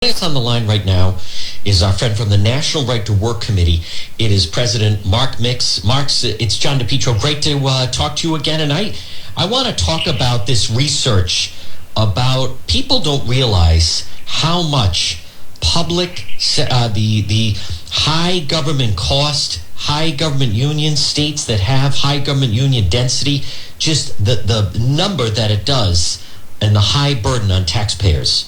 Us on the line right now is our friend from the National Right to Work Committee. It is President Mark Mix. It's John DePetro. Great to talk to you again. And I want to talk about this research about people don't realize how much the high government cost, high government union states that have high government union density, just the number that it does and the high burden on taxpayers.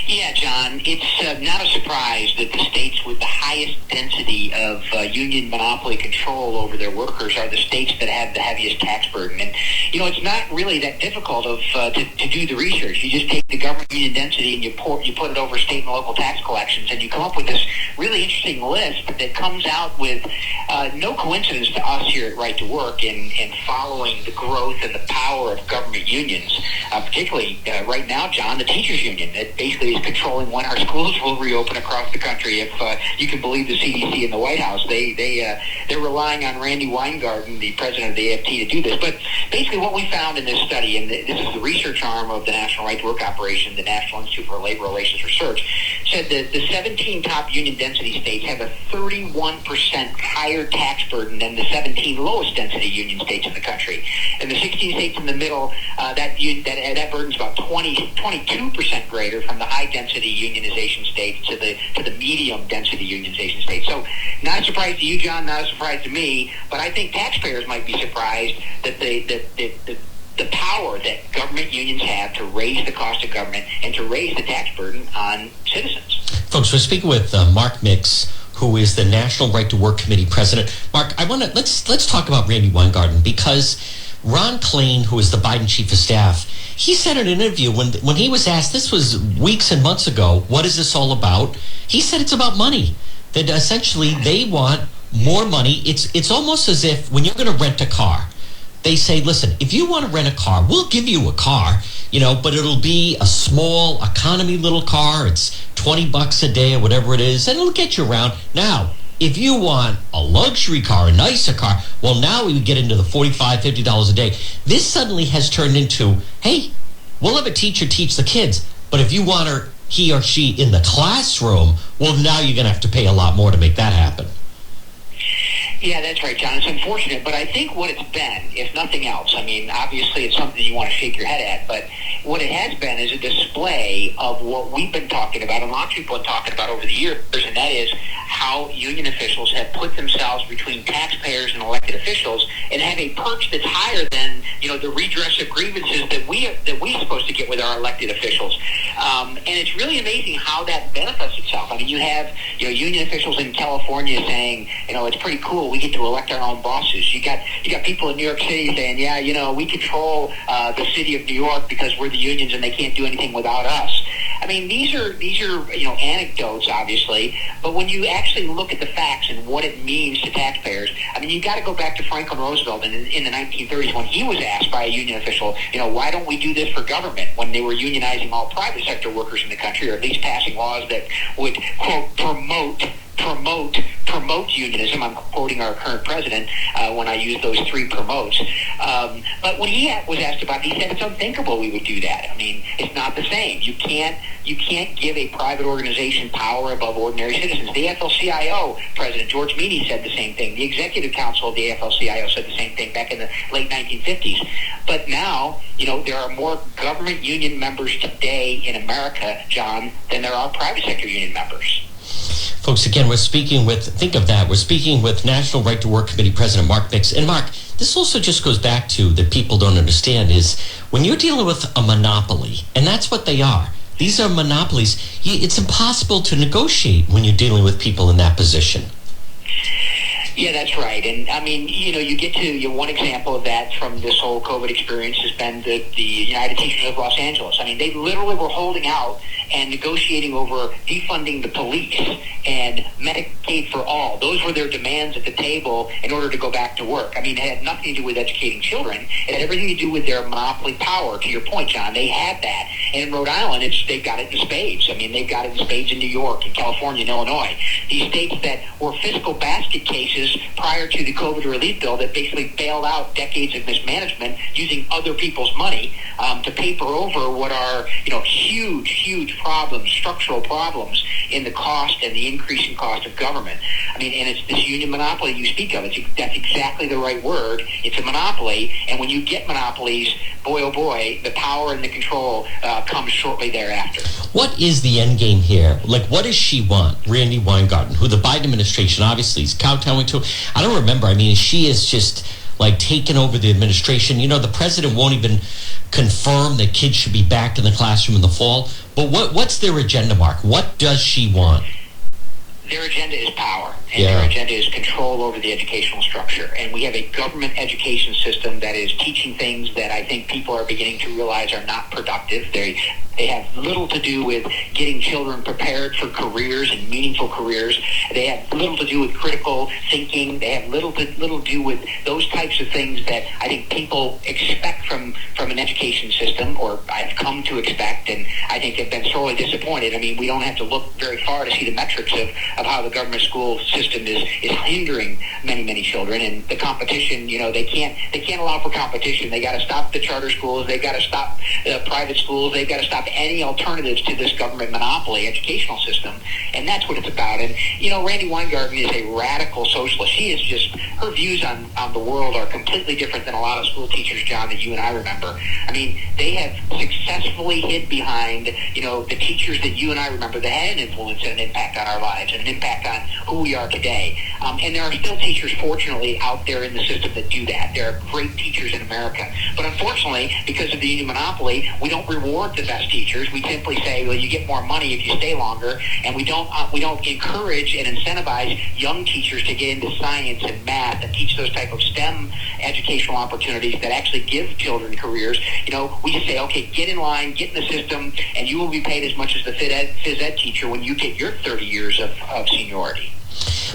Yeah, John, it's not a surprise that the states with the highest density of union monopoly control over their workers are the states that have the heaviest tax burden. And, it's not really that difficult to do the research. You just take the government union density and you put it over state and local tax collections, and you come up with this really interesting list that comes out with no coincidence to us here at Right to Work in following the growth and the power of government unions, particularly right now, John, the teachers union that basically is controlling when our schools will reopen across the country. If you can believe the CDC and the White House, they're relying on Randy Weingarten, the president of the AFT, to do this. But basically what we found in this study, and this is the research arm of the National Right to Work operation, the National Institute for Labor Relations Research, said that the 17 top union density states have a 31% higher tax burden than the 17 lowest density union states in the country. And the 16 states in the middle, that burden's about 22% greater from the high density unionization states to the medium density unionization states. So not a surprise to you, John, not a surprise to me, but I think taxpayers might be surprised that the power that government unions have to raise the cost of government and to raise the tax burden on citizens. Folks, we're speaking with Mark Mix, who is the National Right to Work Committee president. Mark, let's talk about Randy Weingarten, because Ron Klain, who is the Biden chief of staff, he said in an interview when he was asked, this was weeks and months ago, what is this all about? He said it's about money. That essentially they want more money. It's almost as if when you're going to rent a car, they say, listen, if you want to rent a car, we'll give you a car, but it'll be a small economy little car. It's $20 a day or whatever it is, and it'll get you around. Now, if you want a luxury car, a nicer car, well, now we get into the $45, $50 a day. This suddenly has turned into, hey, we'll have a teacher teach the kids, but if you want he or she in the classroom, well, now you're going to have to pay a lot more to make that happen. Yeah, that's right, John. It's unfortunate, but I think what it's been, if nothing else, obviously it's something you want to shake your head at, but what it has been is a display of what we've been talking about, and a lot of people have been talking about over the years, and that is how union officials have put themselves between taxpayers and elected officials and have a perch that's higher than, the redress of grievances that we're supposed to get with our elected officials. And it's really amazing how that manifests itself. You have, union officials in California saying, it's pretty cool. We get to elect our own bosses. You got people in New York City saying, yeah, we control the city of New York because we're the unions and they can't do anything without us. These are anecdotes, obviously, but when you actually look at the facts and what it means to taxpayers, you got to go back to Franklin Roosevelt in the 1930s when he was asked by a union official, why don't we do this for government, when they were unionizing all private sector workers in the country, or at least passing laws that would, quote, promote unionism. I'm quoting our current president when I use those three promotes. But when he was asked about it, he said it's unthinkable we would do that. It's not the same. You can't give a private organization power above ordinary citizens. The AFL-CIO president, George Meany, said the same thing. The executive council of the AFL-CIO said the same thing back in the late 1950s. But now, there are more government union members today in America, John, than there are private sector union members. Folks, again, we're speaking with National Right to Work Committee President Mark Mix. And Mark, this also just goes back to that people don't understand is when you're dealing with a monopoly, and that's what they are. These are monopolies. It's impossible to negotiate when you're dealing with people in that position. Yeah, that's right. And you get to one example of that from this whole COVID experience has been the United Teachers of Los Angeles. They literally were holding out and negotiating over defunding the police and Medicaid for all. Those were their demands at the table in order to go back to work. It had nothing to do with educating children. It had everything to do with their monopoly power. To your point, John, they had that. And in Rhode Island, they've got it in spades. They've got it in spades in New York, in California, and Illinois. These states that were fiscal basket cases was prior to the COVID relief bill that basically bailed out decades of mismanagement using other people's money to paper over what are, huge problems, structural problems in the cost and the increasing cost of government. I mean, and it's this union monopoly you speak of. That's exactly the right word. It's a monopoly, and when you get monopolies, boy, oh boy, the power and the control comes shortly thereafter. What is the end game here? Like, what does she want, Randy Weingarten, who the Biden administration obviously is kowtowing to? I don't remember. I mean, she is just like taken over the administration. The president won't even confirm that kids should be back in the classroom in the fall. But what's their agenda, Mark? What does she want? Their agenda is power, and their agenda is control over the educational structure. And we have a government education system that is teaching things that I think people are beginning to realize are not productive. They have little to do with getting children prepared for careers and meaningful careers. They have little to do with critical thinking. They have little to do with those types of things that I think people expect from an education system, or I've come to expect, and I think have been sorely disappointed. I mean, we don't have to look very far to see the metrics of how the government school system is hindering many children. And the competition, they can't allow for competition. They got to stop the charter schools. They got to stop private schools. They've got to stop any alternatives to this government monopoly educational system, and that's what it's about. And Randy Weingarten is a radical socialist. She is just, her views on the world are completely different than a lot of school teachers, John, that you and I remember. I mean, they have successfully hid behind the teachers that you and I remember that had an influence and an impact on our lives and an impact on who we are today. And there are still teachers, fortunately, out there in the system that do that. There are great teachers in America, but unfortunately, because of the union monopoly, we don't reward the best teachers. We simply say, well, you get more money if you stay longer, and we don't encourage and incentivize young teachers to get into science and math and teach those type of STEM educational opportunities that actually give children careers. We just say, okay, get in line, get in the system, and you will be paid as much as the phys ed teacher when you get your 30 years of seniority.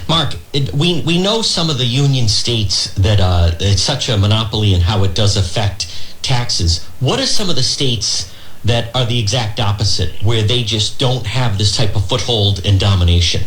Mark, we know some of the union states that it's such a monopoly and how it does affect taxes. What are some of the states that are the exact opposite, where they just don't have this type of foothold and domination?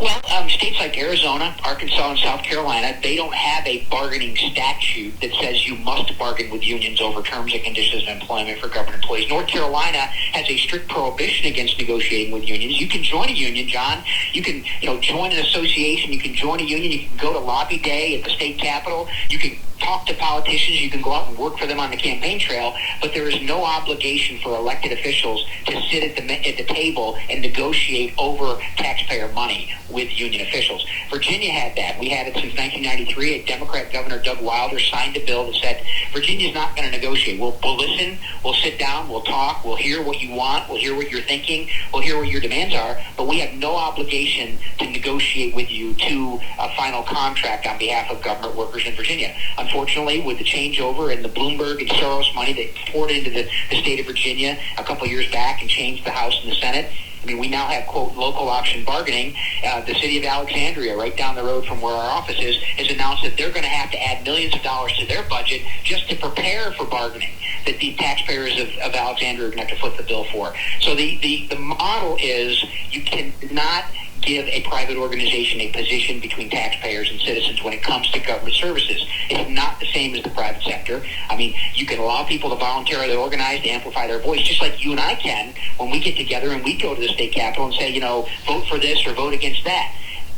Well, states like Arizona, Arkansas, and South Carolina, they don't have a bargaining statute that says you must bargain with unions over terms and conditions of employment for government employees. North Carolina has a strict prohibition against negotiating with unions. You can join a union, John. You can, join an association. You can join a union. You can go to lobby day at the state capitol. You can talk to politicians. You can go out and work for them on the campaign trail, but there is no obligation for elected officials to sit at the table and negotiate over taxpayer money with union officials. Virginia had that. We had it since 1993. A Democrat Governor, Doug Wilder, signed a bill that said Virginia's not going to negotiate. We'll listen. We'll sit down. We'll talk. We'll hear what you want. We'll hear what you're thinking. We'll hear what your demands are, but we have no obligation to negotiate with you to a final contract on behalf of government workers in Virginia. Unfortunately, with the changeover and the Bloomberg and Soros money that poured into the state of Virginia a couple of years back and changed the House and the Senate, I mean, we now have, quote, local option bargaining. The city of Alexandria, right down the road from where our office is, has announced that they're going to have to add millions of dollars to their budget just to prepare for bargaining that the taxpayers of Alexandria are going to have to foot the bill for. So the model is you cannot give a private organization a position between taxpayers and citizens when it comes to government services. It's not the same as the private sector. I mean, you can allow people to voluntarily organize, to amplify their voice, just like you and I can when we get together and we go to the state capitol and say, vote for this or vote against that.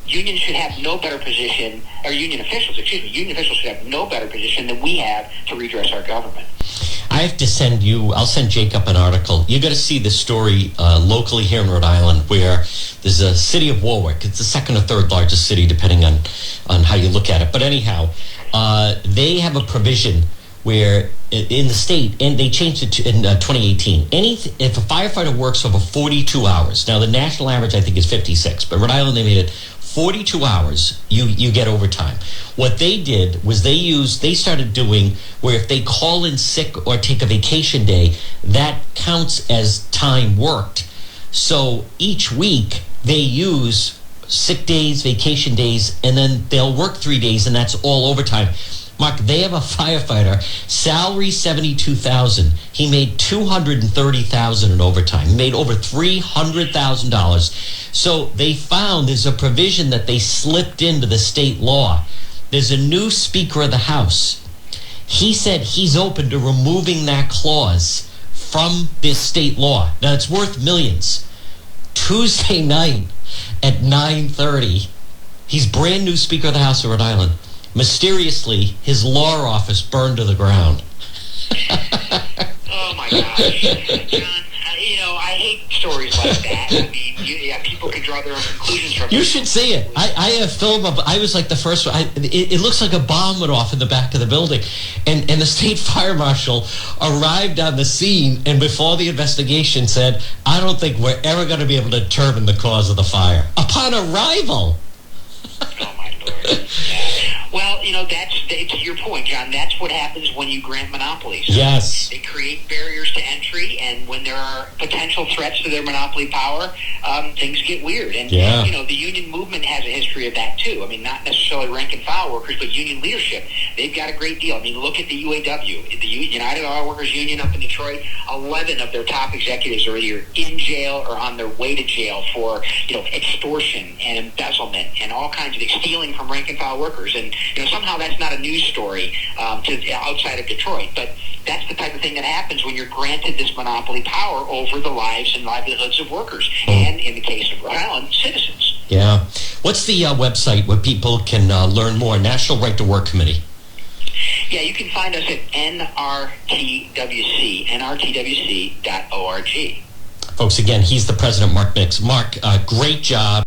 Unions should have no better position, or union officials should have no better position than we have to redress our government. I have to I'll send Jacob an article. You got to see this story locally here in Rhode Island, where there's a city of Warwick. It's the second or third largest city, depending on how you look at it. But anyhow, they have a provision where in the state, and they changed it in 2018, if a firefighter works over 42 hours, now the national average I think is 56, but Rhode Island, they made it 42 hours, you get overtime. What they did was they started doing where if they call in sick or take a vacation day, that counts as time worked. So each week they use sick days, vacation days, and then they'll work 3 days, and that's all overtime. Mark, they have a firefighter, salary $72,000. He made $230,000 in overtime. He made over $300,000. So they found there's a provision that they slipped into the state law. There's a new Speaker of the House. He said he's open to removing that clause from this state law. Now, it's worth millions. Tuesday night at 9:30, he's brand new Speaker of the House of Rhode Island. Mysteriously, his law office burned to the ground. Oh, my gosh. John, I hate stories like that. I mean, people can draw their own conclusions from it. You should see it. I have film of, I was like the first one. It looks like a bomb went off in the back of the building. And the state fire marshal arrived on the scene and before the investigation said, I don't think we're ever going to be able to determine the cause of the fire. Upon arrival. Oh, my Lord. Yeah. Well, to your point, John, that's what happens when you grant monopolies. Yes. They create barriers to entry, and when there are potential threats to their monopoly power, things get weird. And, the union movement has a history of that, too. I mean, not necessarily rank and file workers, but union leadership. They've got a great deal. I mean, look at the UAW, the United Auto Workers Union up in Detroit. 11 of their top executives are either in jail or on their way to jail for, extortion and embezzlement and all kinds of stealing from rank and file workers. And, somehow that's not a news story to outside of Detroit. But that's the type of thing that happens when you're granted this monopoly power over the lives and livelihoods of workers. And in the case of Rhode Island, citizens. Yeah. What's the website where people can learn more? National Right to Work Committee. Yeah, you can find us at nrtwc.org. Folks, again, he's the president, Mark Mix. Mark, great job.